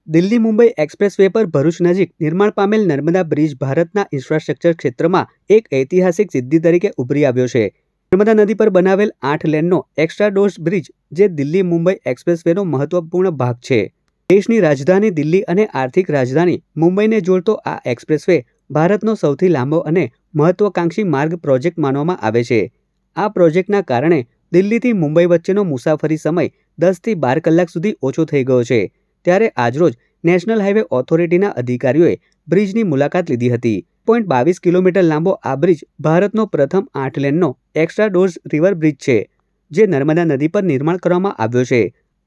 Delhi Mumbai express way પર ભરૂચ નજીક નિર્માણ પામેલ નર્મદા બ્રિજ ભારતના ઇન્ફ્રાસ્ટ્રક્ચર ક્ષેત્રમાં એક ઐતિહાસિક સિદ્ધિ તરીકે ઉભરી આવ્યો છે. નર્મદા નદી પર બનાવેલ 8 લેનનો એક્સ્ટ્રા ડોર્સ બ્રિજ જે દિલ્હી મુંબઈ એક્સપ્રેસ વેનો મહત્વપૂર્ણ ભાગ છે. દેશની રાજધાની દિલ્હી અને આર્થિક રાજધાની મુંબઈને જોડતો આ એક્સપ્રેસ વે ભારતનો સૌથી લાંબો અને મહત્વાકાંક્ષી માર્ગ પ્રોજેક્ટ માનવામાં આવે છે. આ પ્રોજેક્ટના કારણે દિલ્હીથી મુંબઈ વચ્ચેનો મુસાફરી સમય 10 થી 12 કલાક સુધી ઓછો થઈ ગયો છે. ત્યારે આજરોજ નેશનલ હાઈવે ઓથોરિટીના અધિકારીઓએ બ્રિજની મુલાકાત લીધી હતી. 22 કિલોમીટર લાંબો આ બ્રિજ ભારતનો પ્રથમ 8 લેનનો એક્સ્ટ્રા ડોર્સ રિવર બ્રિજ છે, જે નર્મદા નદી પર નિર્માણ કરવામાં આવ્યો છે.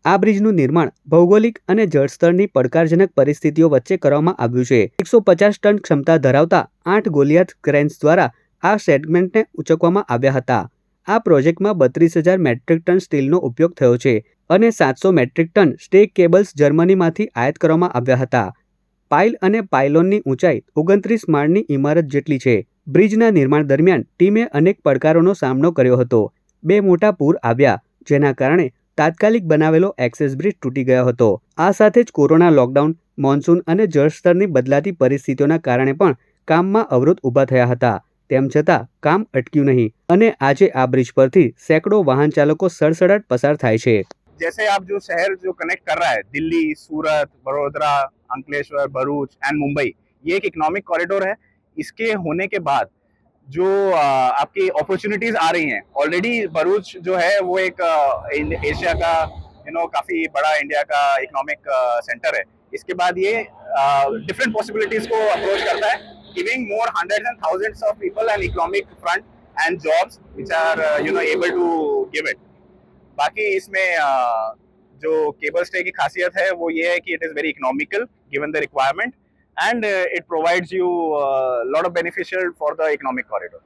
આ બ્રિજનું નિર્માણ ભૌગોલિક અને જળસ્તરની પડકારજનક પરિસ્થિતિઓ વચ્ચે કરવામાં આવ્યું છે. 150 ટન ક્ષમતા ધરાવતા 8 ગોલિયાથ ક્રેન્સ દ્વારા આ સેગમેન્ટને ઉંચકવામાં આવ્યા હતા. આ પ્રોજેક્ટમાં 32,000 મેટ્રિક ટન સ્ટીલનો ઉપયોગ થયો છે અને 700 મેટ્રિક ટન સ્ટેક કેબલ્સ જર્મનીમાંથી આયાત કરવામાં આવ્યા હતા. પાઇલ અને પાયલોનની ઊંચાઈ 29 માળની ઇમારત જેટલી છે. બ્રિજના નિર્માણ દરમિયાન ટીમે અનેક પડકારોનો સામનો કર્યો હતો. 2 મોટા પૂર આવ્યા, જેના કારણે તાત્કાલિક બનાવેલો એક્સેસ બ્રિજ તૂટી ગયો હતો. આ સાથે જ કોરોના લોકડાઉન, મોન્સૂન અને જળસ્તરની બદલાતી પરિસ્થિતિઓના કારણે પણ કામમાં અવરોધ ઊભા થયા હતા. તેમ છતાં કામ અટક્યું નહીં અને આજે આ બ્રિજ પરથી સેંકડો વાહન ચાલકો સડસડાટ પસાર થાય છે. जैसे आप जो शहर जो कनेक्ट कर रहा है दिल्ली, सूरत, वडोदरा, अंकलेश्वर, भरूच एंड मुंबई, ये एक इकोनॉमिक कॉरिडोर है. इसके होने के बाद जो आपकी अपॉर्चुनिटीज आ रही हैं, ऑलरेडी भरूच जो है वो एक एशिया का काफी बड़ा इंडिया का इकोनॉमिक सेंटर है. इसके बाद ये डिफरेंट पॉसिबिलिटीज को अप्रोच करता है, giving more hundreds and thousands of people and economic front and jobs which are able to give it. बाकी इसमें जो केबल स्टे की खासियत है वो ये है कि it is very economical given the requirement and it provides you lot of beneficial for the economic corridor.